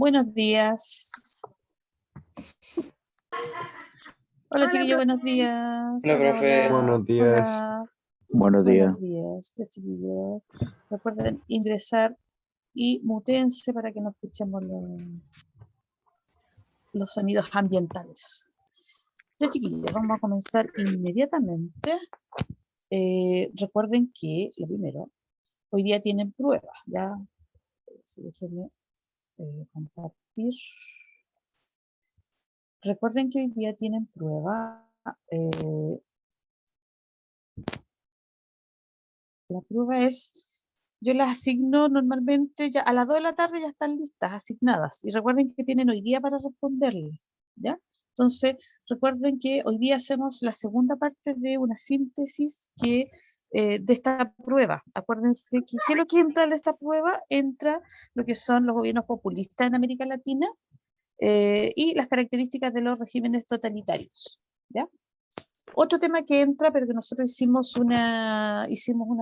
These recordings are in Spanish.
Buenos días. Hola chiquillos, buenos días. Hola, profe. Buenos días. Hola. Buenos días. Buenos días, chiquillos. Recuerden ingresar y mutense para que no escuchemos los sonidos ambientales. Ya chiquillos, vamos a comenzar inmediatamente. Recuerden que, lo primero, hoy día tienen pruebas, ¿ya? Déjenme compartir. Recuerden que hoy día tienen prueba. La prueba es, yo las asigno normalmente, ya a las 2 de la tarde ya están listas, asignadas. Y recuerden que tienen hoy día para responderles, ¿ya? Entonces, recuerden que hoy día hacemos la segunda parte de una síntesis de esta prueba. Acuérdense que ¿qué es lo que entra en esta prueba? Entra lo que son los gobiernos populistas en América Latina y las características de los regímenes totalitarios, ¿ya? Otro tema que entra, pero que nosotros hicimos una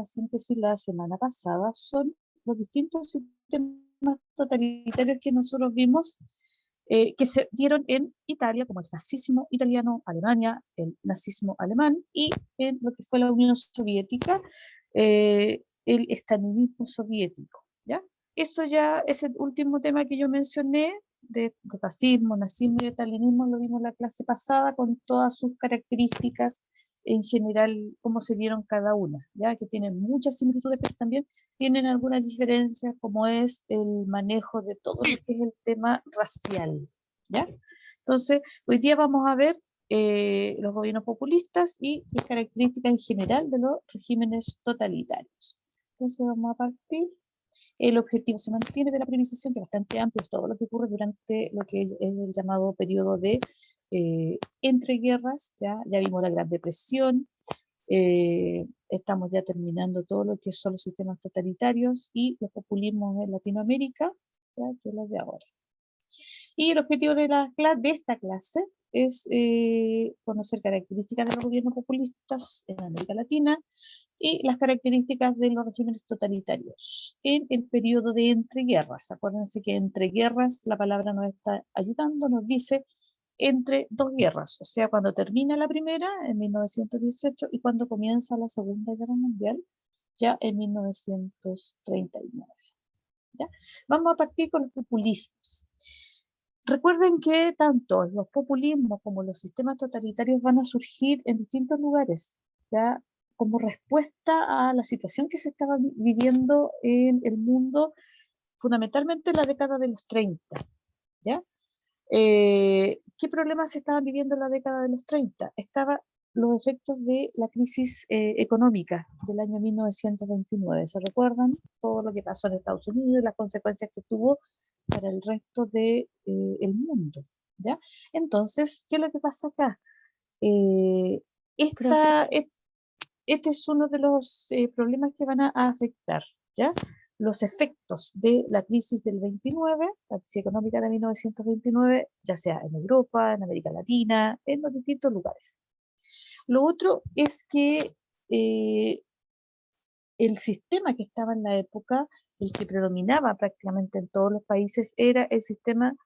síntesis la semana pasada, son los distintos sistemas totalitarios que nosotros vimos que se dieron en Italia, como el fascismo italiano, Alemania, el nazismo alemán, y en lo que fue la Unión Soviética, el estalinismo soviético, ¿ya? Eso ya, ese último tema que yo mencioné, de fascismo, nazismo y estalinismo, lo vimos la clase pasada con todas sus características en general, cómo se dieron cada una, ¿ya? Que tienen muchas similitudes, pero también tienen algunas diferencias, como es el manejo de todo lo que es el tema racial, ¿ya? Entonces, hoy día vamos a ver los gobiernos populistas y las características en general de los regímenes totalitarios. Entonces, vamos a partir. El objetivo se mantiene de la priorización, que es bastante amplio, es todo lo que ocurre durante lo que es el llamado periodo de entreguerras, ya vimos la Gran Depresión, estamos ya terminando todo lo que son los sistemas totalitarios y los populismos en Latinoamérica, ¿ya? Que es lo de ahora. Y el objetivo de esta clase es conocer características de los gobiernos populistas en América Latina y las características de los regímenes totalitarios en el periodo de entreguerras. Acuérdense que entreguerras, la palabra nos está ayudando, nos dice entre dos guerras, o sea, cuando termina la primera en 1918 y cuando comienza la Segunda Guerra Mundial ya en 1939. ¿Ya? Vamos a partir con los populismos. Recuerden que tanto los populismos como los sistemas totalitarios van a surgir en distintos lugares, ¿ya? Como respuesta a la situación que se estaba viviendo en el mundo, fundamentalmente en la década de los 30, ¿ya? ¿Qué problemas se estaban viviendo en la década de los 30? Estaban los efectos de la crisis económica del año 1929. ¿Se recuerdan? Todo lo que pasó en Estados Unidos y las consecuencias que tuvo para el resto del mundo, ¿ya? Entonces, ¿qué es lo que pasa acá? Este es uno de los problemas que van a afectar, ¿ya? Los efectos de la crisis del 29, la crisis económica de 1929, ya sea en Europa, en América Latina, en los distintos lugares. Lo otro es que el sistema que estaba en la época, el que predominaba prácticamente en todos los países, era el sistema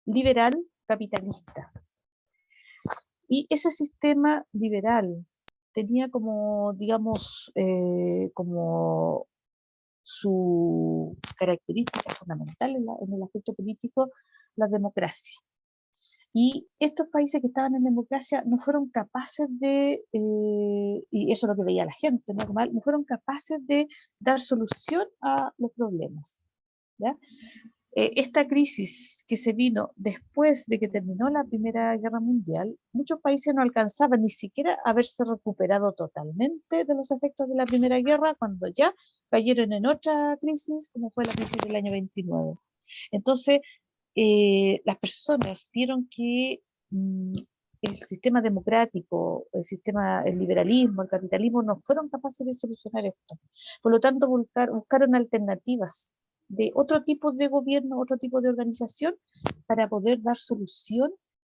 liberal capitalista. Y ese sistema liberal tenía como, digamos, como su característica fundamental en el aspecto político, la democracia. Y estos países que estaban en democracia no fueron capaces y eso es lo que veía la gente normal, no fueron capaces de dar solución a los problemas, ¿ya? Esta crisis que se vino después de que terminó la Primera Guerra Mundial, muchos países no alcanzaban ni siquiera a haberse recuperado totalmente de los efectos de la Primera Guerra cuando ya cayeron en otra crisis, como fue la crisis del año 29. Entonces, las personas vieron que el sistema democrático, el liberalismo, el capitalismo no fueron capaces de solucionar esto. Por lo tanto, buscaron alternativas de otro tipo de gobierno, otro tipo de organización, para poder dar solución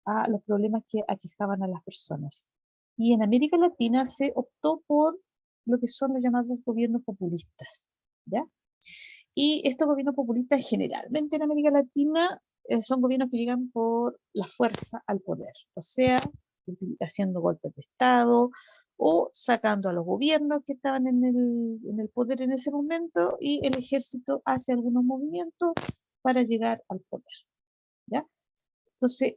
a los problemas que aquejaban a las personas. Y en América Latina se optó por lo que son los llamados gobiernos populistas, ¿ya? Y estos gobiernos populistas generalmente en América Latina son gobiernos que llegan por la fuerza al poder, o sea, haciendo golpes de Estado o sacando a los gobiernos que estaban en el poder en ese momento y el ejército hace algunos movimientos para llegar al poder, ¿ya? Entonces,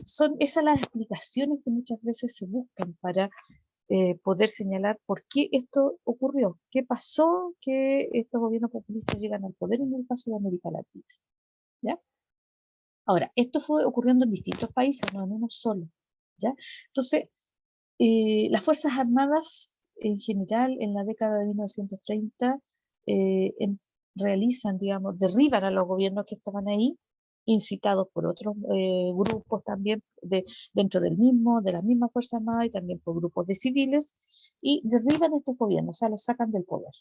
son esas las explicaciones que muchas veces se buscan para poder señalar por qué esto ocurrió, qué pasó que estos gobiernos populistas llegan al poder en el caso de América Latina, ¿ya? Ahora, esto fue ocurriendo en distintos países, no en uno solo, ¿ya? Entonces, las Fuerzas Armadas en general en la década de 1930 eh, en- realizan, digamos, derriban a los gobiernos que estaban ahí, incitados por otros grupos también dentro de la misma Fuerza Armada y también por grupos de civiles, y derriban estos gobiernos, o sea, los sacan del poder.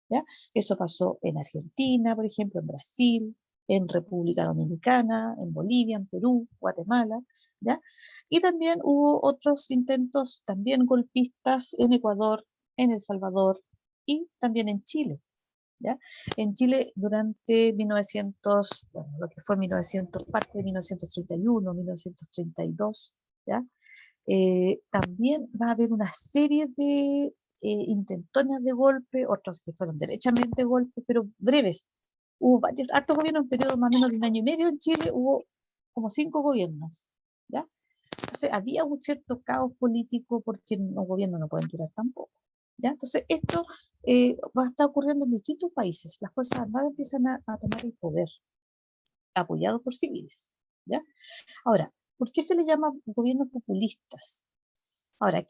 ¿Ya? Eso pasó en Argentina, por ejemplo, en Brasil, en República Dominicana, en Bolivia, en Perú, Guatemala, ¿ya? Y también hubo otros intentos también golpistas en Ecuador, en El Salvador y también en Chile, ¿ya? En Chile durante 1900, bueno, lo que fue 1900, parte de 1931, 1932, ¿ya? También va a haber una serie de intentonas de golpe, otros que fueron derechamente golpes, pero breves. Hubo varios, hartos gobiernos en periodo más o menos de un año y medio en Chile, hubo como 5 gobiernos, ¿ya? Entonces había un cierto caos político porque los gobiernos no pueden durar tampoco, ¿ya? Entonces esto va a estar ocurriendo en distintos países. Las Fuerzas Armadas empiezan a tomar el poder, apoyados por civiles, ¿ya? Ahora, ¿por qué se le llama gobiernos populistas? Ahora,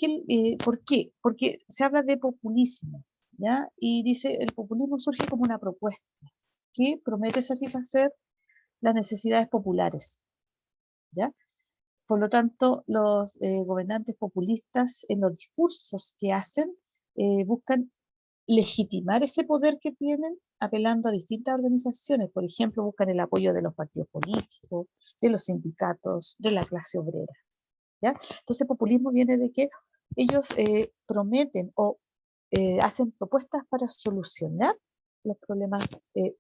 ¿por qué? Porque se habla de populismo, ¿ya? Y dice, el populismo surge como una propuesta que promete satisfacer las necesidades populares, ¿ya? Por lo tanto, los gobernantes populistas en los discursos que hacen buscan legitimar ese poder que tienen apelando a distintas organizaciones. Por ejemplo, buscan el apoyo de los partidos políticos, de los sindicatos, de la clase obrera, ¿ya? Entonces, populismo viene de que ellos prometen o hacen propuestas para solucionar los problemas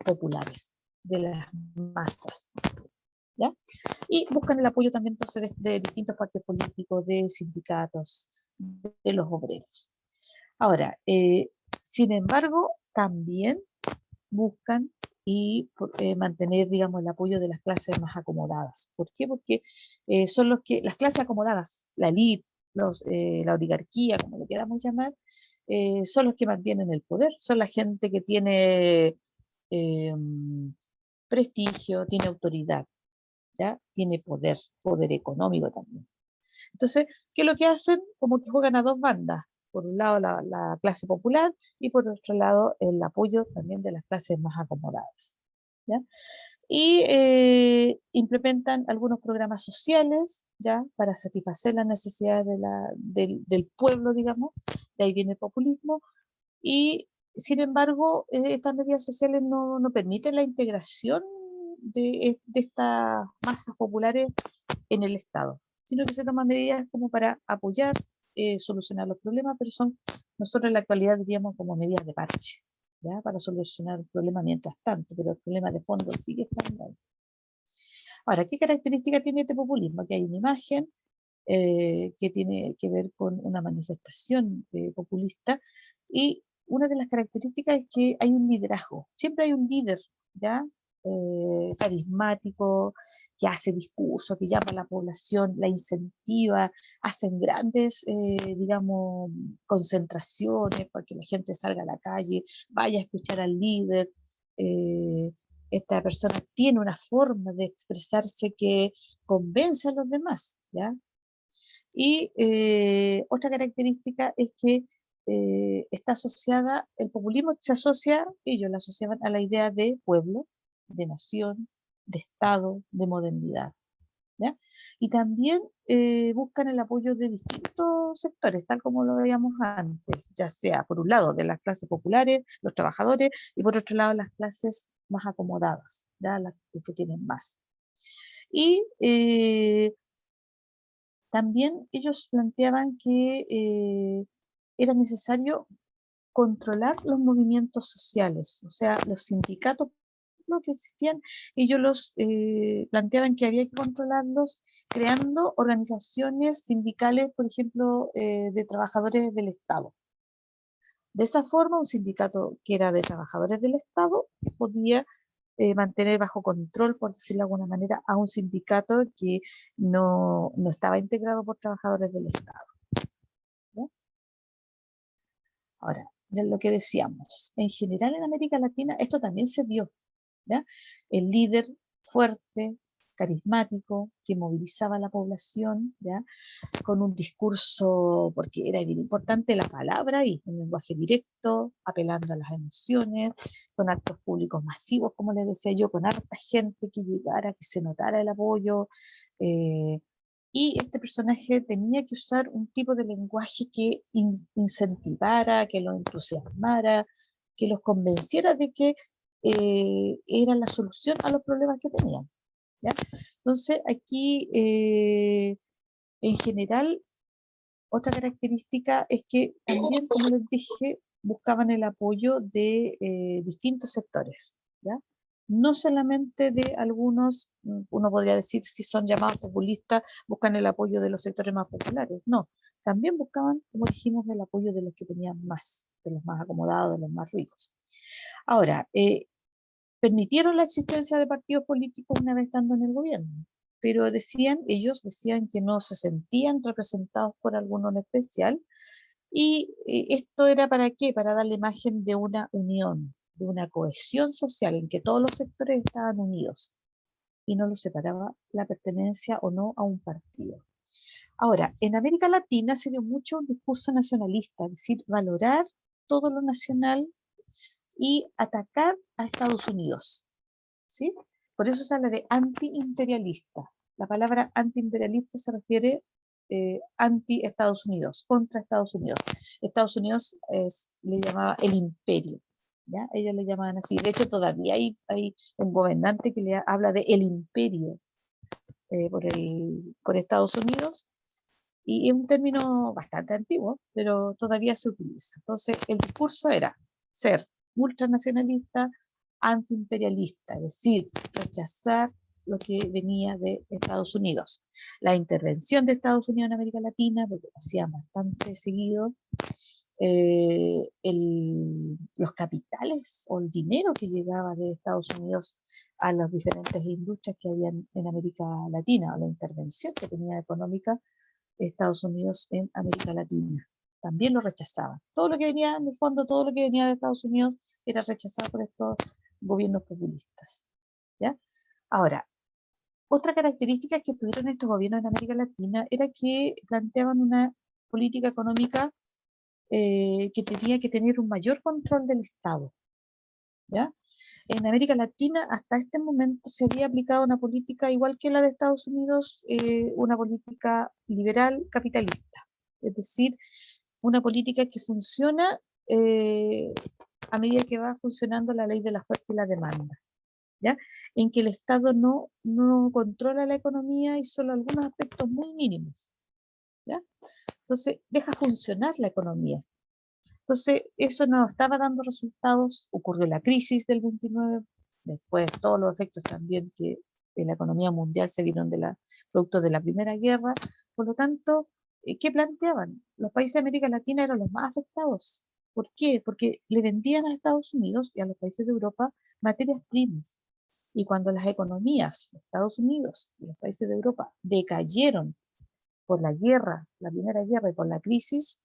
populares de las masas, ¿ya? Y buscan el apoyo también entonces de distintos partidos políticos, de sindicatos, de los obreros. Ahora, sin embargo, también buscan mantener, digamos, el apoyo de las clases más acomodadas. ¿Por qué? Porque son las clases acomodadas, la élite, la oligarquía, como lo queramos llamar, son los que mantienen el poder, son la gente que tiene eh, prestigio, tiene autoridad, ¿ya? Tiene poder económico también. Entonces, ¿qué es lo que hacen? Como que juegan a dos bandas. Por un lado la clase popular y por otro lado el apoyo también de las clases más acomodadas, ¿ya? Y implementan algunos programas sociales, ¿ya? Para satisfacer las necesidades del pueblo, digamos, de ahí viene el populismo, y sin embargo, estas medidas sociales no permiten la integración de estas masas populares en el Estado, sino que se toman medidas como para apoyar, solucionar los problemas, pero son, nosotros en la actualidad diríamos como medidas de parche, ¿ya? Para solucionar el problema mientras tanto, pero el problema de fondo sigue estando ahí. Ahora, ¿qué característica tiene este populismo? Que hay una imagen que tiene que ver con una manifestación populista y una de las características es que hay un liderazgo, siempre hay un líder, ¿ya? Carismático, que hace discursos, que llama a la población, la incentiva, hacen grandes, digamos, concentraciones para que la gente salga a la calle, vaya a escuchar al líder. eh, Esta persona tiene una forma de expresarse que convence a los demás, ¿ya? Y otra característica es que está asociada, el populismo se asocia, ellos la asociaban a la idea de pueblo, de nación, de Estado, de modernidad, ¿ya? Y también buscan el apoyo de distintos sectores, tal como lo veíamos antes, ya sea por un lado de las clases populares, los trabajadores, y por otro lado las clases más acomodadas, ¿ya? Las que tienen más. Y también ellos planteaban que era necesario controlar los movimientos sociales, o sea, los sindicatos que existían, ellos los planteaban que había que controlarlos creando organizaciones sindicales, por ejemplo, de trabajadores del Estado. De esa forma, un sindicato que era de trabajadores del Estado podía mantener bajo control, por decirlo de alguna manera, a un sindicato que no estaba integrado por trabajadores del Estado. ¿Ya? Ahora, ya lo que decíamos, en general en América Latina esto también se dio, ¿ya? El líder fuerte, carismático, que movilizaba a la población, ¿ya? Con un discurso, porque era bien importante la palabra y un lenguaje directo, apelando a las emociones, con actos públicos masivos, como les decía yo, con harta gente que llegara, que se notara el apoyo, eh, y este personaje tenía que usar un tipo de lenguaje que incentivara, que los entusiasmara, que los convenciera de que era la solución a los problemas que tenían. ¿Ya? Entonces, aquí, en general, otra característica es que también, como les dije, buscaban el apoyo de distintos sectores, ¿ya? No solamente de algunos, uno podría decir si son llamados populistas, buscan el apoyo de los sectores más populares, no, también buscaban, como dijimos, el apoyo de los que tenían más, de los más acomodados, de los más ricos. Ahora, permitieron la existencia de partidos políticos una vez estando en el gobierno, pero ellos decían que no se sentían representados por alguno en especial, y esto era ¿para qué? Para dar la imagen de una unión, de una cohesión social en que todos los sectores estaban unidos y no los separaba la pertenencia o no a un partido. Ahora, en América Latina se dio mucho un discurso nacionalista, es decir, valorar todo lo nacional y atacar a Estados Unidos. ¿Sí? Por eso se habla de antiimperialista. La palabra antiimperialista se refiere anti-Estados Unidos, contra Estados Unidos. Estados Unidos le llamaba el imperio, ¿ya? Ellos le llamaban así. De hecho, todavía hay un gobernante que le habla de el imperio por Estados Unidos, y es un término bastante antiguo, pero todavía se utiliza. Entonces, el discurso era ser ultranacionalista, antiimperialista, es decir, rechazar lo que venía de Estados Unidos. La intervención de Estados Unidos en América Latina, porque lo hacían bastante seguido, los capitales o el dinero que llegaba de Estados Unidos a las diferentes industrias que habían en América Latina, o la intervención que tenía económica Estados Unidos en América Latina. También lo rechazaban. Todo lo que venía, en el fondo, todo lo que venía de Estados Unidos era rechazado por estos gobiernos populistas. ¿Ya? Ahora, otra característica que tuvieron estos gobiernos en América Latina era que planteaban una política económica que tenía que tener un mayor control del Estado. ¿Ya? En América Latina, hasta este momento, se había aplicado una política igual que la de Estados Unidos, una política liberal capitalista. Es decir, una política que funciona eh, a medida que va funcionando la ley de la oferta y la demanda, ¿ya? En que el Estado no controla la economía y solo algunos aspectos muy mínimos, ¿ya? Entonces, deja funcionar la economía. Entonces, eso no estaba dando resultados, ocurrió la crisis del 29, después todos los efectos también que en la economía mundial se vieron producto de la Primera Guerra. Por lo tanto, ¿qué planteaban? Los países de América Latina eran los más afectados. ¿Por qué? Porque le vendían a Estados Unidos y a los países de Europa materias primas. Y cuando las economías de Estados Unidos y los países de Europa decayeron por la guerra, la Primera Guerra y por la crisis,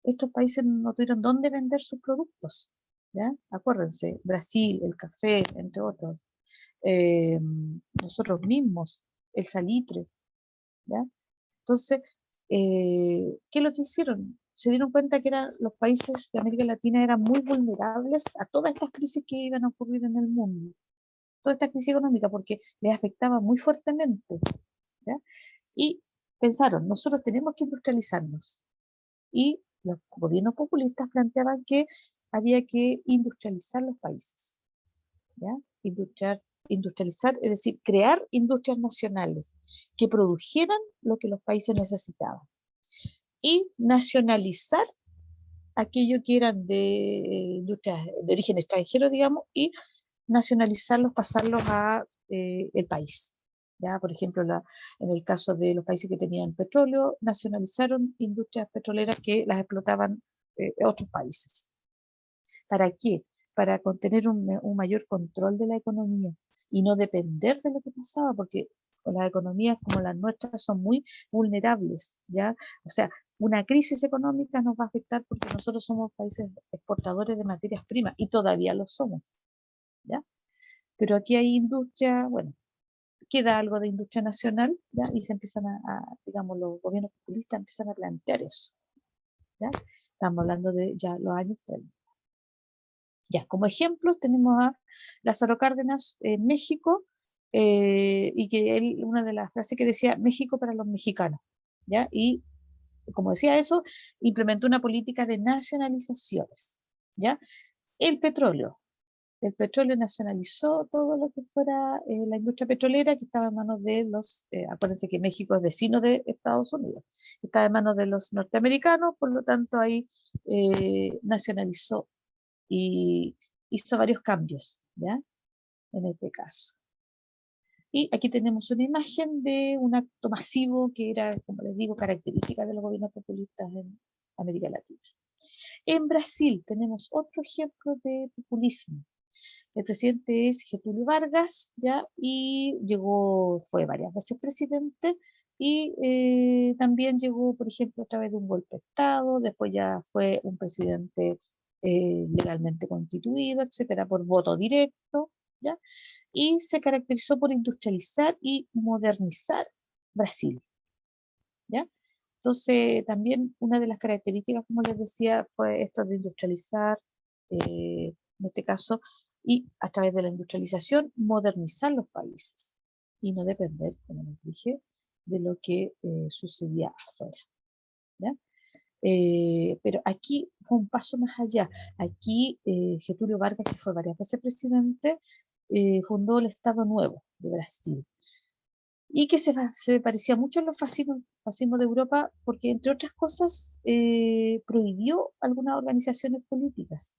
estos países no tuvieron dónde vender sus productos. ¿Ya? Acuérdense, Brasil, el café, entre otros, eh, nosotros mismos, el salitre. ¿Ya? Entonces, ¿qué es lo que hicieron? Se dieron cuenta que los países de América Latina eran muy vulnerables a todas estas crisis que iban a ocurrir en el mundo, toda esta crisis económica, porque les afectaba muy fuertemente. ¿Ya? Y pensaron, nosotros tenemos que industrializarnos. Y los gobiernos populistas planteaban que había que industrializar los países, ¿ya? Industrializar, es decir, crear industrias nacionales que produjeran lo que los países necesitaban. Y nacionalizar aquello que eran de industrias de origen extranjero, digamos, y nacionalizarlos, pasarlos a el país. ¿Ya? Por ejemplo, en el caso de los países que tenían petróleo, nacionalizaron industrias petroleras que las explotaban otros países. ¿Para qué? Para contener un mayor control de la economía y no depender de lo que pasaba, porque las economías como las nuestras son muy vulnerables, ¿ya? O sea, una crisis económica nos va a afectar porque nosotros somos países exportadores de materias primas y todavía lo somos, ¿ya? Pero aquí hay industria, bueno, queda algo de industria nacional, ¿ya? Y se empiezan digamos, los gobiernos populistas empiezan a plantear eso, ¿ya? Estamos hablando de ya los años 30. Ya, como ejemplos tenemos a Lázaro Cárdenas en México, y que él, una de las frases que decía, México para los mexicanos, ¿ya? Y como decía eso, implementó una política de nacionalizaciones, ¿ya? El petróleo. El petróleo nacionalizó todo lo que fuera la industria petrolera que estaba en manos de acuérdense que México es vecino de Estados Unidos, estaba en manos de los norteamericanos, por lo tanto ahí nacionalizó y hizo varios cambios, ¿ya? En este caso. Y aquí tenemos una imagen de un acto masivo que era, como les digo, característica de los gobiernos populistas en América Latina. En Brasil tenemos otro ejemplo de populismo. El presidente es Getúlio Vargas, ¿ya? Y fue varias veces presidente y también llegó, por ejemplo, a través de un golpe de Estado, después ya fue un presidente legalmente constituido, etcétera, por voto directo, ¿ya? Y se caracterizó por industrializar y modernizar Brasil, ¿ya? Entonces, también una de las características, como les decía, fue esto de industrializar, en este caso, y a través de la industrialización, modernizar los países y no depender, como les dije, de lo que sucedía afuera, ¿ya? Pero aquí fue un paso más allá. Aquí Getúlio Vargas, que fue varias veces presidente, fundó el Estado Nuevo de Brasil y que se parecía mucho a los fascismos de Europa porque, entre otras cosas, prohibió algunas organizaciones políticas,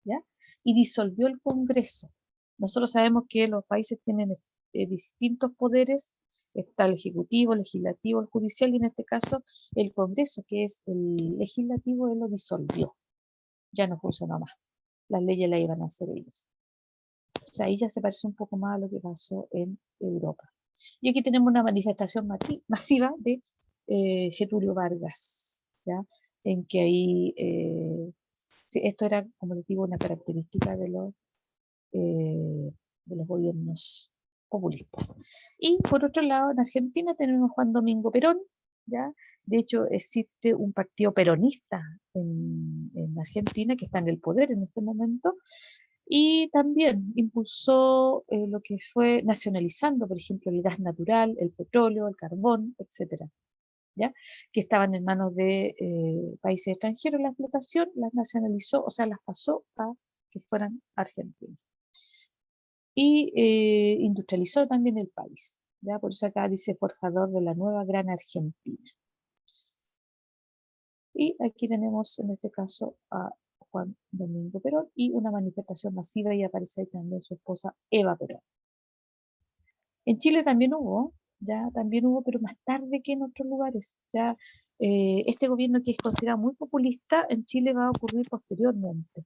¿ya? Y disolvió el Congreso. Nosotros sabemos que los países tienen distintos poderes, está el Ejecutivo, el Legislativo, el Judicial, y en este caso el Congreso, que es el legislativo, él lo disolvió, ya no funcionó más. Las leyes las iban a hacer ellos. O sea, ahí ya se parece un poco más a lo que pasó en Europa. Y aquí tenemos una manifestación masiva de Getúlio Vargas, ¿ya? En que ahí, sí, esto era, como les digo, una característica de los gobiernos populistas. Y por otro lado, en Argentina tenemos a Juan Domingo Perón, ¿ya? De hecho, existe un partido peronista en Argentina que está en el poder en este momento, y también impulsó lo que fue nacionalizando, por ejemplo, el gas natural, el petróleo, el carbón, etcétera, ¿ya? Que estaban en manos de países extranjeros la explotación, las nacionalizó, o sea, las pasó a que fueran argentinos. Y industrializó también el país, ¿ya? Por eso acá dice forjador de la nueva gran Argentina. Y aquí tenemos en este caso a Juan Domingo Perón y una manifestación masiva, y aparece ahí también su esposa Eva Perón. En Chile también hubo, pero más tarde que en otros lugares. Ya este gobierno, que es considerado muy populista, en Chile va a ocurrir posteriormente.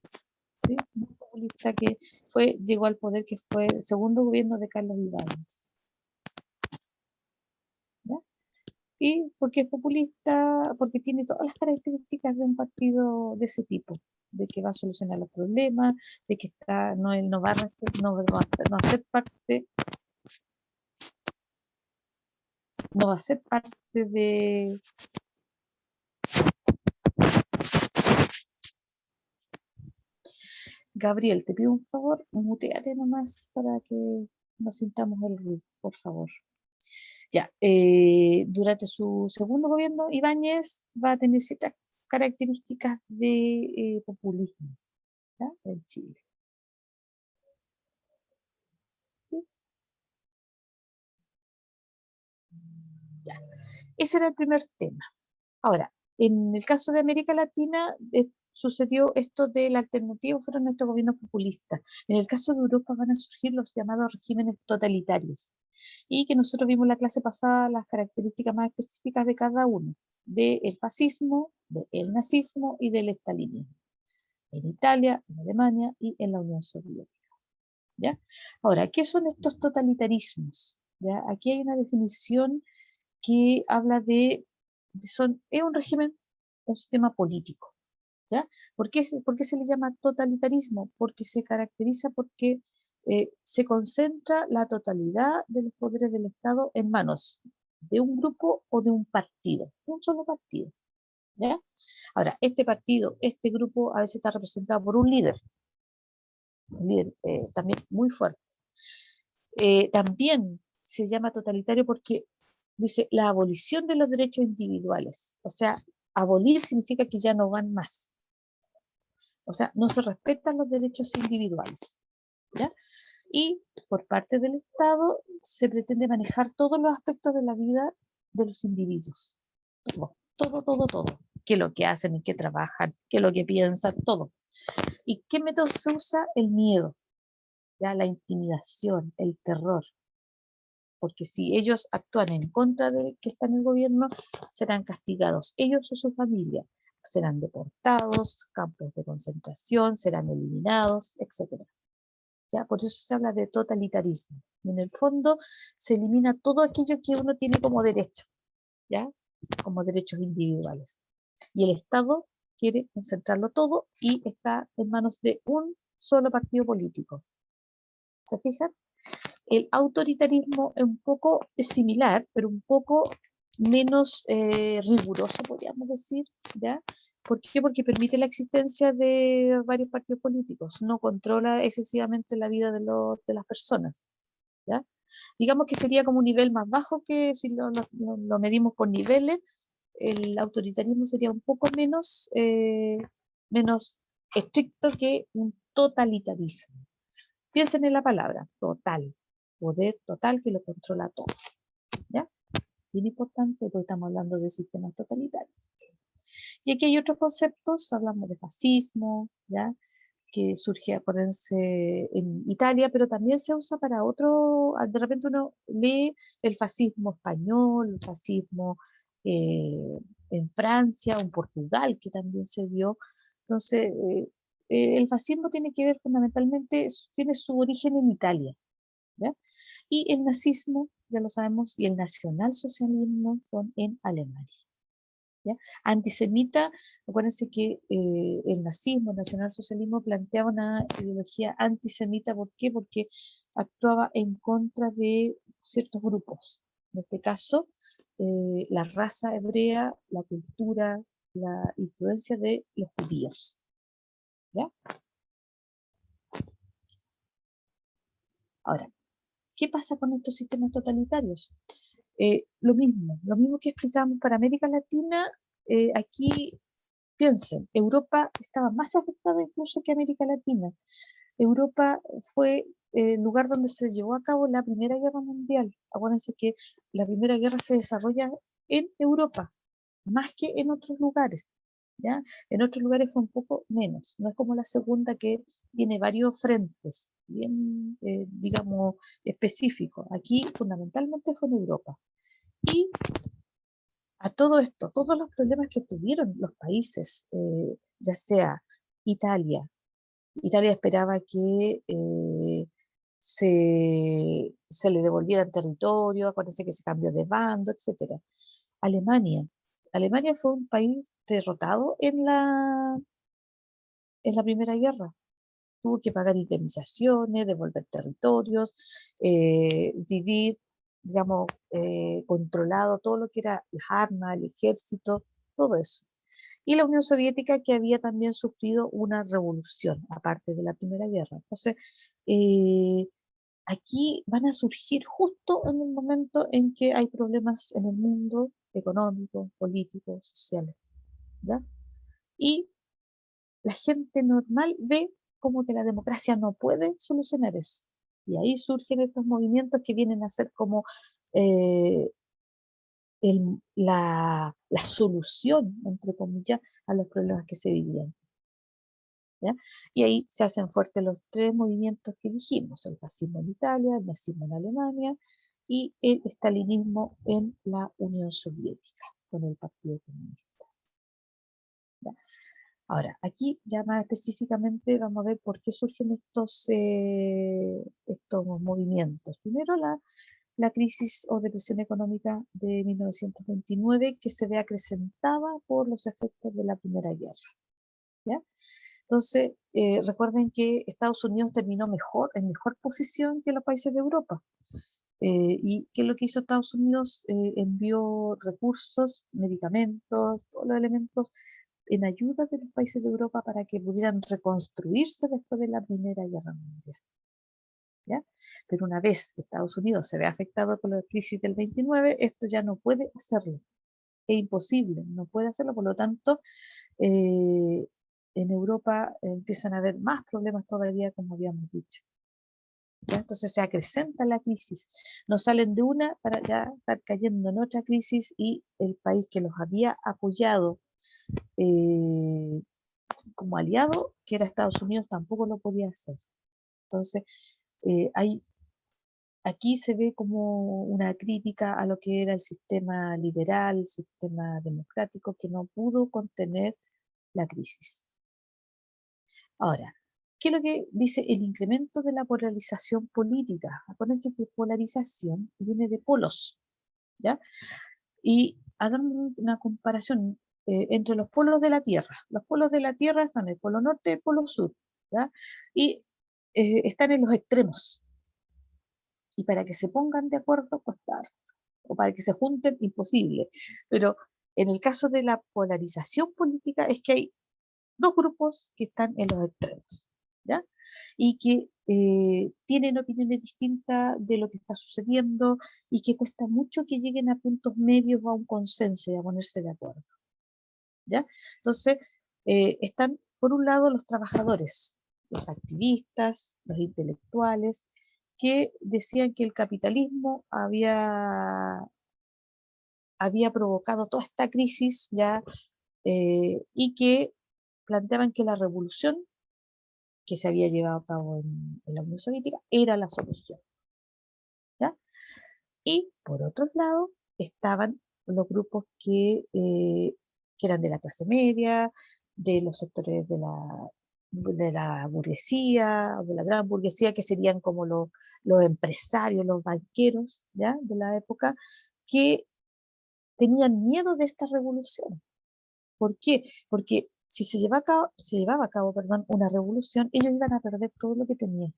¿Sí? Muy populista, que llegó al poder, que fue el segundo gobierno de Carlos Ibáñez. ¿Ya? Y porque es populista, porque tiene todas las características de un partido de ese tipo, de que va a solucionar los problemas, de que él no va a hacer parte, no va a ser parte de... Gabriel, te pido un favor, muteate nomás para que no sintamos el ruido, por favor. Ya, durante su segundo gobierno, Ibáñez va a tener ciertas características de populismo, ¿ya? En Chile. ¿Sí? Ya. Ese era el primer tema. Ahora, en el caso de América Latina, sucedió esto de la alternativa fueron estos gobiernos populistas. En el caso de Europa van a surgir los llamados regímenes totalitarios, y que nosotros vimos en la clase pasada las características más específicas de cada uno, del fascismo, del nazismo y del estalinismo, en Italia, en Alemania y en la Unión Soviética. ¿Ya? Ahora, ¿qué son estos totalitarismos? ¿Ya? Aquí hay una definición que habla es un régimen, un sistema político. ¿Ya? ¿Por qué se le llama totalitarismo? Porque se caracteriza porque se concentra la totalidad de los poderes del Estado en manos de un grupo o de un partido, un solo partido. ¿Ya? Ahora, este partido, este grupo a veces está representado por un líder también muy fuerte. También se llama totalitario porque dice la abolición de los derechos individuales. O sea, abolir significa que ya no van más. O sea, no se respetan los derechos individuales. ¿Ya? Y por parte del Estado se pretende manejar todos los aspectos de la vida de los individuos. Todo. Qué es lo que hacen, en qué trabajan, qué es lo que piensan, todo. ¿Y qué método se usa? El miedo, ¿ya? La intimidación, el terror. Porque si ellos actúan en contra de que está en el gobierno, serán castigados ellos o su familia, serán deportados, campos de concentración, serán eliminados, etc. ¿Ya? Por eso se habla de totalitarismo. En el fondo se elimina todo aquello que uno tiene como derecho, ¿ya? Como derechos individuales. Y el Estado quiere concentrarlo todo y está en manos de un solo partido político. ¿Se fijan? El autoritarismo es un poco similar, pero un poco menos riguroso, podríamos decir, ¿ya? ¿Por qué? Porque permite la existencia de varios partidos políticos, no controla excesivamente la vida de las personas, ¿ya? Digamos que sería como un nivel más bajo que si lo medimos por niveles, el autoritarismo sería un poco menos estricto que un totalitarismo. Piensen en la palabra, total, poder total que lo controla todo, ¿ya? Bien importante porque estamos hablando de sistemas totalitarios. Y aquí hay otros conceptos, hablamos de fascismo, ¿ya? Que surge, acuérdense, en Italia, pero también se usa para otro, de repente uno lee el fascismo español, el fascismo eh, en Francia o en Portugal, que también se dio. Entonces, el fascismo tiene que ver fundamentalmente, tiene su origen en Italia, ¿ya? Y el nazismo, ya lo sabemos, y el nacionalsocialismo son en Alemania. ¿Ya? Antisemita, acuérdense que el nazismo, el nacionalsocialismo planteaba una ideología antisemita, ¿por qué? Porque actuaba en contra de ciertos grupos. En este caso, la raza hebrea, la cultura, la influencia de los judíos. ¿Ya? Ahora, ¿qué pasa con estos sistemas totalitarios? Lo mismo que explicamos para América Latina, aquí piensen, Europa estaba más afectada incluso que América Latina. Europa fue el lugar donde se llevó a cabo la Primera Guerra Mundial. Acuérdense que la Primera Guerra se desarrolla en Europa, más que en otros lugares. ¿Ya? En otros lugares fue un poco menos. No es como la Segunda que tiene varios frentes, bien, digamos, específicos. Aquí fundamentalmente fue en Europa. Y a todo esto, todos los problemas que tuvieron los países, ya sea Italia, Italia esperaba que se le devolvieran territorio, acuérdense que se cambió de bando, etcétera. Alemania, Alemania fue un país derrotado en la Primera Guerra. Tuvo que pagar indemnizaciones, devolver territorios, vivir, digamos, controlado todo lo que era las armas, el ejército, todo eso. Y la Unión Soviética que había también sufrido una revolución, aparte de la Primera Guerra. Entonces, eh, aquí van a surgir justo en el momento en que hay problemas en el mundo económico, político, sociales, ¿ya? Y la gente normal ve como que la democracia no puede solucionar eso. Y ahí surgen estos movimientos que vienen a ser como eh, la solución, entre comillas, a los problemas que se vivían. ¿ya? Y ahí se hacen fuertes los tres movimientos que dijimos, el fascismo en Italia, el nazismo en Alemania y el estalinismo en la Unión Soviética, con el Partido Comunista. ¿Ya? Ahora, aquí ya más específicamente vamos a ver por qué surgen estos movimientos. Primero, la crisis o depresión económica de 1929 que se ve acrecentada por los efectos de la Primera Guerra. ¿Ya? Entonces, recuerden que Estados Unidos terminó en mejor posición que los países de Europa. ¿Y qué es lo que hizo Estados Unidos? Envió recursos, medicamentos, todos los elementos en ayuda de los países de Europa para que pudieran reconstruirse después de la Primera Guerra Mundial. ¿Ya? Pero una vez que Estados Unidos se ve afectado por la crisis del 29, esto ya no puede hacerlo. Es imposible, no puede hacerlo, por lo tanto, en Europa empiezan a haber más problemas todavía, como habíamos dicho. ¿Ya? Entonces se acrecenta la crisis, no salen de una para ya estar cayendo en otra crisis y el país que los había apoyado eh, como aliado, que era Estados Unidos, tampoco lo podía hacer. Entonces, aquí se ve como una crítica a lo que era el sistema liberal, el sistema democrático, que no pudo contener la crisis. Ahora, ¿qué es lo que dice el incremento de la polarización política? Acuérdense que polarización viene de polos, ¿ya? Y hagamos una comparación entre los polos de la Tierra. Los polos de la Tierra están el polo norte y el polo sur, ¿ya? Y están en los extremos. Y para que se pongan de acuerdo, cuesta harto. O para que se junten, imposible. Pero en el caso de la polarización política es que hay dos grupos que están en los extremos, ¿ya? Y que tienen opiniones distintas de lo que está sucediendo y que cuesta mucho que lleguen a puntos medios o a un consenso y a ponerse de acuerdo, ¿ya? Entonces, están por un lado los trabajadores, los activistas, los intelectuales, que decían que el capitalismo había provocado toda esta crisis ya y que planteaban que la revolución que se había llevado a cabo en la Unión Soviética era la solución, ¿ya? Y por otro lado estaban los grupos que eran de la clase media, de los sectores de la burguesía, o de la gran burguesía, que serían como los empresarios, los banqueros, ¿ya? De la época, que tenían miedo de esta revolución. ¿Por qué? Porque si se llevaba a cabo, perdón, una revolución, ellos iban a perder todo lo que tenían.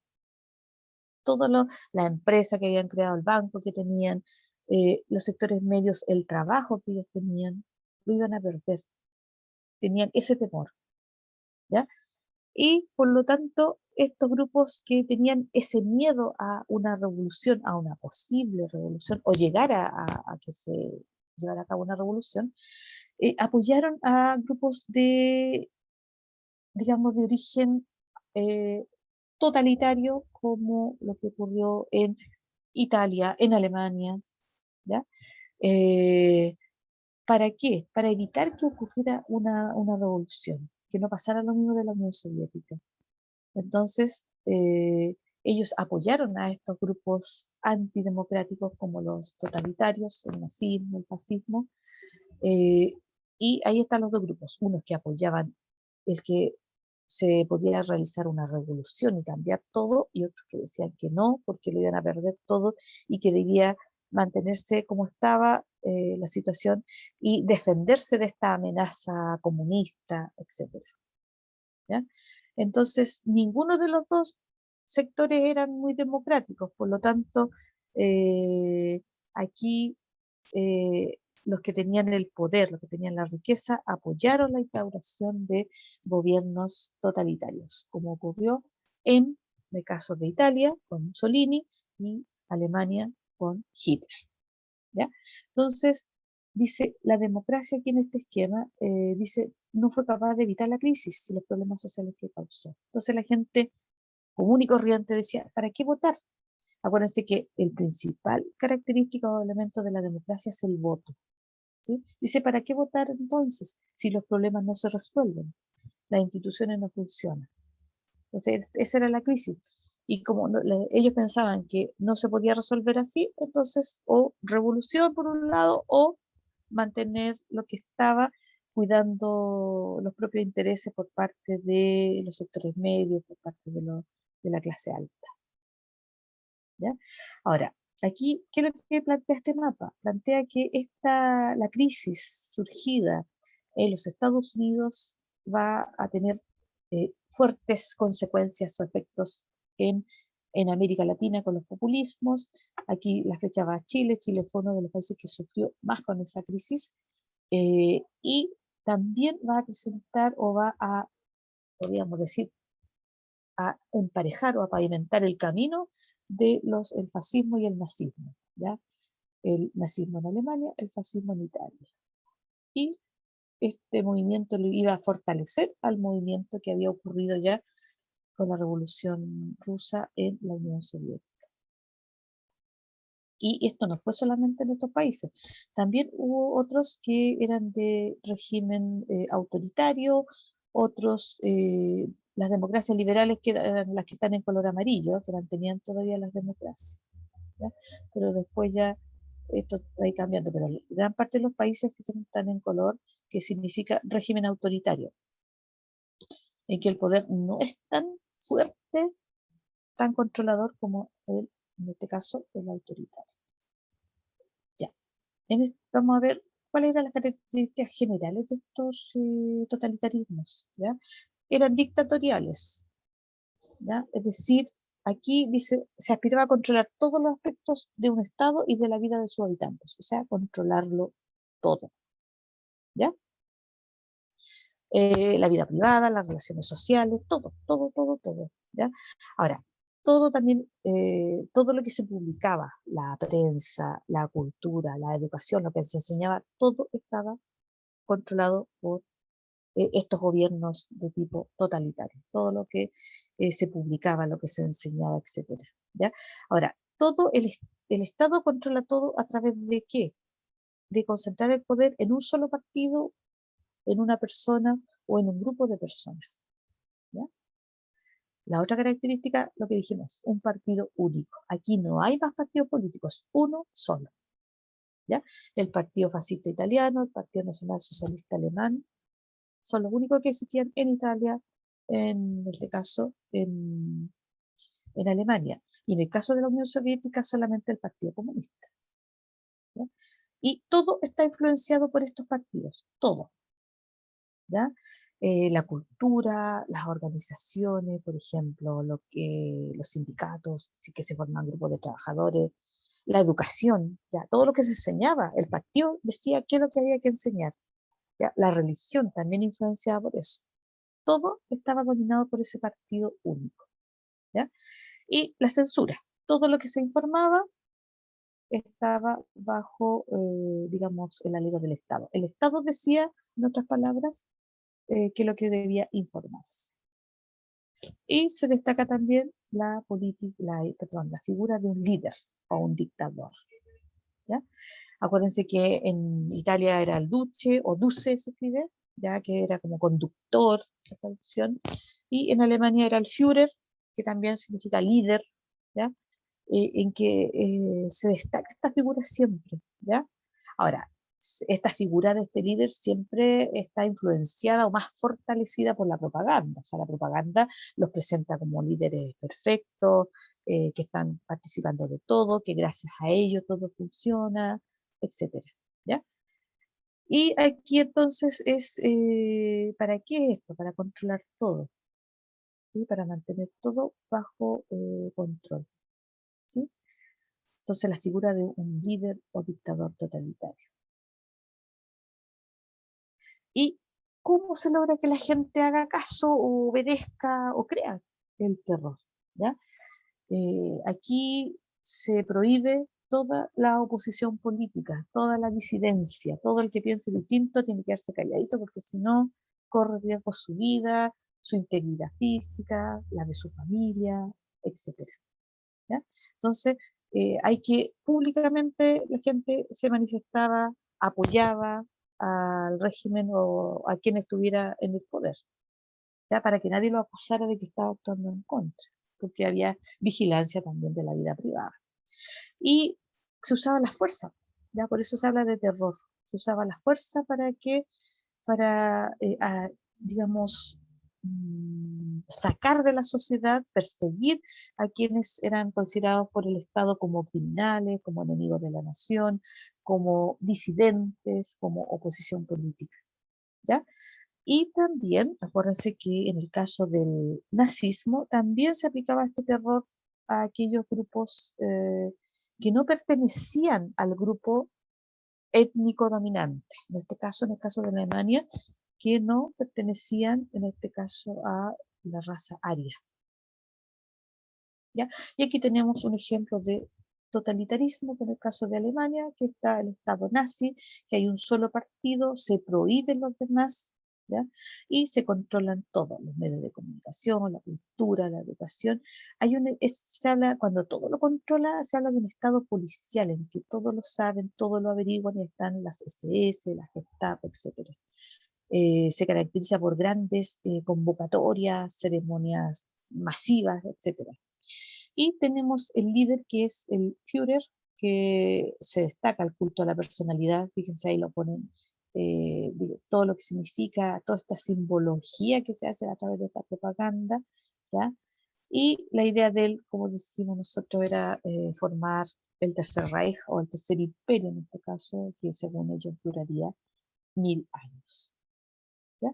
La empresa que habían creado, el banco que tenían, los sectores medios, el trabajo que ellos tenían, lo iban a perder. Tenían ese temor, ¿ya? Y por lo tanto, estos grupos que tenían ese miedo a una revolución, a una posible revolución, o llegar a que se llevara a cabo una revolución, apoyaron a grupos digamos, de origen eh, totalitario, como lo que ocurrió en Italia, en Alemania, ¿ya? Eh, ¿Para qué? Para evitar que ocurriera una revolución, que no pasara lo mismo de la Unión Soviética. Entonces, ellos apoyaron a estos grupos antidemocráticos como los totalitarios, el nazismo, el fascismo, eh, y ahí están los dos grupos, unos que apoyaban el que se podía realizar una revolución y cambiar todo, y otros que decían que no, porque lo iban a perder todo y que debía mantenerse como estaba la situación y defenderse de esta amenaza comunista, etcétera, ¿ya? Entonces, ninguno de los dos sectores eran muy democráticos, por lo tanto, eh, aquí los que tenían el poder, los que tenían la riqueza, apoyaron la instauración de gobiernos totalitarios, como ocurrió en el caso de Italia con Mussolini y Alemania con Hitler, ¿ya? Entonces, dice, la democracia aquí en este esquema, dice, no fue capaz de evitar la crisis y los problemas sociales que causó. Entonces la gente común y corriente decía, ¿para qué votar? Acuérdense que el principal característica o elemento de la democracia es el voto, ¿sí? Dice, ¿para qué votar entonces si los problemas no se resuelven? Las instituciones no funcionan. Entonces, esa era la crisis. Y como ellos pensaban que no se podía resolver así, entonces o revolución por un lado o mantener lo que estaba, cuidando los propios intereses por parte de los sectores medios, por parte de la clase alta. ¿Ya? Ahora, aquí, ¿qué es lo que plantea este mapa? Plantea que la crisis surgida en los Estados Unidos va a tener fuertes consecuencias o efectos en América Latina con los populismos. Aquí la flecha va a Chile. Chile fue uno de los países que sufrió más con esa crisis. Y también va a presentar o va a, podríamos decir, a emparejar o a pavimentar el camino de el fascismo y el nazismo, ¿ya? El nazismo en Alemania, el fascismo en Italia. Y este movimiento lo iba a fortalecer al movimiento que había ocurrido ya con la Revolución Rusa en la Unión Soviética. Y esto no fue solamente en estos países, también hubo otros que eran de régimen autoritario, otros, las democracias liberales que eran las que están en color amarillo, que mantenían todavía las democracias, ¿ya? Pero después ya esto va a ir cambiando, pero gran parte de los países están en color, que significa régimen autoritario, en que el poder no es tan fuerte, tan controlador como en este caso, el autoritario. Ya. Vamos a ver cuáles eran las características generales de estos totalitarismos, ¿ya? Eran dictatoriales, ¿ya? Es decir, aquí dice, se aspiraba a controlar todos los aspectos de un Estado y de la vida de sus habitantes, o sea, controlarlo todo, ¿ya? La vida privada, las relaciones sociales, todo, todo, todo, todo, ¿ya? Ahora, todo también, todo lo que se publicaba, la prensa, la cultura, la educación, lo que se enseñaba, todo estaba controlado por estos gobiernos de tipo totalitario, todo lo que se publicaba, lo que se enseñaba, etcétera, ¿ya? Ahora, el Estado controla todo a través de ¿qué? De concentrar el poder en un solo partido, en una persona o en un grupo de personas, ¿ya? La otra característica, lo que dijimos, un partido único. Aquí no hay más partidos políticos, uno solo, ¿ya? El Partido Fascista Italiano, el Partido Nacional Socialista Alemán, son los únicos que existían en Italia, en este caso en Alemania. Y en el caso de la Unión Soviética, solamente el Partido Comunista, ¿ya? Y todo está influenciado por estos partidos, todo, ¿ya? La cultura, las organizaciones, por ejemplo, los sindicatos, sí que se forman grupos de trabajadores, la educación, ya, todo lo que se enseñaba, el partido decía qué es lo que había que enseñar, ¿ya? La religión también influenciada por eso. Todo estaba dominado por ese partido único, ¿ya? Y la censura, todo lo que se informaba estaba bajo, digamos, el alero del Estado. El Estado decía, en otras palabras, qué es lo que debía informarse. Y se destaca también la figura de un líder o un dictador, ¿ya? Acuérdense que en Italia era el duce o duce se escribe, ya que era como conductor, la traducción, y en Alemania era el Führer, que también significa líder, ¿ya? En que se destaca esta figura siempre, ¿ya? Ahora, esta figura de este líder siempre está influenciada o más fortalecida por la propaganda, o sea, la propaganda los presenta como líderes perfectos, que están participando de todo, que gracias a ellos todo funciona, etcétera, ¿ya? Y aquí entonces ¿para qué esto? Para controlar todo, ¿sí? Para mantener todo bajo control, ¿sí? Entonces la figura de un líder o dictador totalitario. ¿Y cómo se logra que la gente haga caso o obedezca o crea el terror? ¿Ya? Aquí se prohíbe toda la oposición política, toda la disidencia, todo el que piense distinto tiene que quedarse calladito porque si no corre riesgo su vida, su integridad física, la de su familia, etcétera. ¿Ya? Entonces, hay que públicamente la gente se manifestaba, apoyaba al régimen o a quien estuviera en el poder. ¿ya? Para que nadie lo acusara de que estaba actuando en contra, porque había vigilancia también de la vida privada. Y se usaba la fuerza, ¿ya? Por eso se habla de terror. Se usaba la fuerza para digamos, sacar de la sociedad, perseguir a quienes eran considerados por el Estado como criminales, como enemigos de la nación, como disidentes, como oposición política, ¿ya? Y también, acuérdense que en el caso del nazismo, también se aplicaba este terror a aquellos grupos que no pertenecían al grupo étnico dominante. En este caso, en el caso de Alemania, que no pertenecían, en este caso, a la raza aria. ¿Ya? Y aquí tenemos un ejemplo de totalitarismo, que en el caso de Alemania, que está el Estado nazi, que hay un solo partido, se prohíben los demás, ¿ya? Y se controlan todos los medios de comunicación, la cultura, la educación. Se habla, cuando todo lo controla, se habla de un Estado policial, en que todos lo saben, todo lo averiguan, y están las SS, las Gestapo, etc. Se caracteriza por grandes convocatorias, ceremonias masivas, etc. Y tenemos el líder que es el Führer, que se destaca el culto a la personalidad, fíjense ahí lo ponen, todo lo que significa, toda esta simbología que se hace a través de esta propaganda, ¿ya? Y la idea de él, como decimos nosotros, era formar el Tercer Reich o el Tercer Imperio en este caso, que según ellos duraría 1000 años. ¿Ya?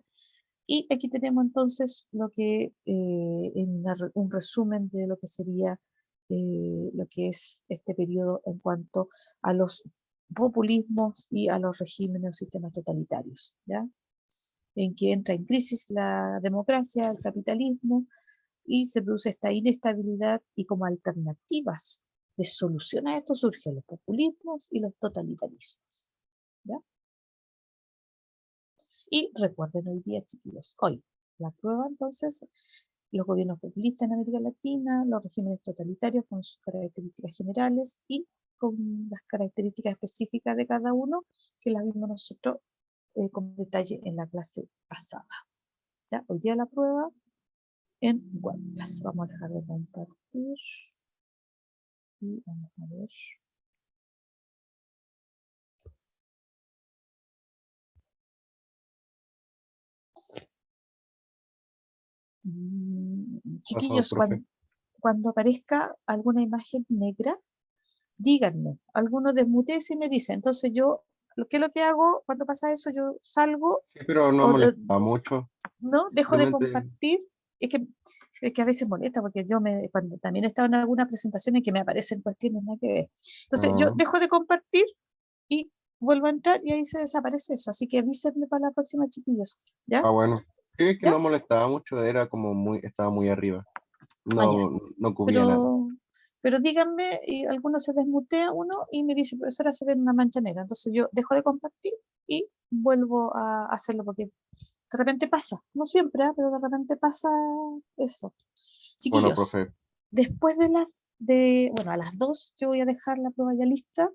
Y aquí tenemos entonces lo que, un resumen de lo que sería lo que es este periodo en cuanto a los populismos y a los regímenes o sistemas totalitarios, ¿ya? En que entra en crisis la democracia, el capitalismo, y se produce esta inestabilidad, y como alternativas de solución a esto surgen los populismos y los totalitarismos, ¿ya? Y recuerden hoy día, chiquillos, hoy la prueba entonces, los gobiernos populistas en América Latina, los regímenes totalitarios con sus características generales y con las características específicas de cada uno, que las vimos nosotros con detalle en la clase pasada. ¿Ya? Hoy día la prueba en webclass. Vamos a dejar de compartir y vamos a ver. Pasado, Chiquillos, profe. cuando aparezca alguna imagen negra, díganme, alguno desmutece y me dice. Entonces yo, ¿qué es lo que hago cuando pasa eso? Yo salgo, Sí, pero no o molesta mucho. no, dejo de Simplemente, compartir. Es que, es que a veces molesta, porque cuando también he estado en algunas presentaciones que me aparecen cuestiones nada que ver. Entonces yo ah, dejo de compartir y vuelvo a entrar y ahí se desaparece eso. Así que avísenme para la próxima, chiquillos. ¿Ya? bueno. Sí, es que ¿Ya? no molestaba mucho, era como estaba muy arriba. Allá. No cubría nada. Pero, pero díganme, y algunos se desmutea uno y me dice, profesora, se ve una mancha negra. Entonces yo dejo de compartir y vuelvo a hacerlo, porque de repente pasa, no siempre, pero de repente pasa eso. Bueno, Chiquillos, profe, después bueno, a las 2 yo voy a dejar la prueba ya lista,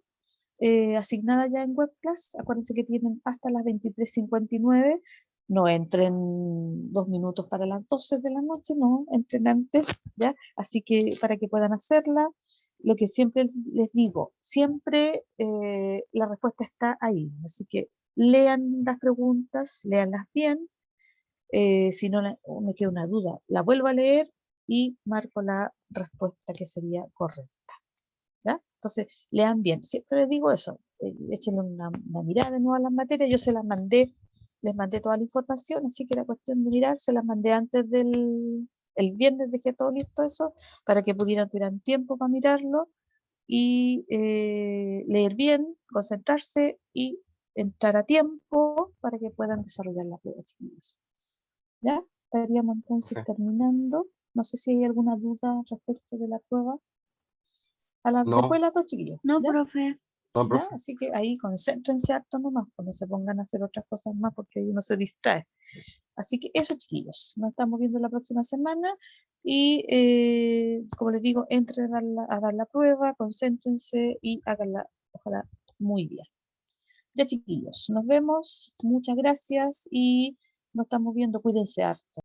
asignada ya en webclass. Acuérdense que tienen hasta las 23:59. No entren 2 minutos para las 12 de la noche, no, entren antes, ¿ya? Así que para que puedan hacerla, lo que siempre les digo, siempre la respuesta está ahí. Así que lean las preguntas, leanlas bien. Si no me queda una duda, la vuelvo a leer y marco la respuesta que sería correcta. ¿Ya? Entonces, lean bien. Siempre les digo eso, échenle una mirada de nuevo a las materias. Yo se las mandé, les mandé toda la información, así que era cuestión de mirar. Se las mandé antes el viernes, dejé todo listo eso, para que pudieran tener tiempo para mirarlo y leer bien, concentrarse y entrar a tiempo para que puedan desarrollar la prueba, chiquillos. ¿Ya? Estaríamos entonces profe. terminando. No sé si hay alguna duda respecto de la prueba. Después No, de las 2, chiquillos. No, ¿Ya? profe. no, ¿Ya? profe. Así que ahí concéntrense harto nomás, pues no se pongan a hacer otras cosas más, porque ahí uno se distrae. Así que eso, chiquillos, nos estamos viendo la próxima semana y como les digo, entren a dar la prueba, concéntrense y háganla, ojalá, muy bien. Ya, chiquillos, nos vemos, muchas gracias y nos estamos viendo, cuídense harto.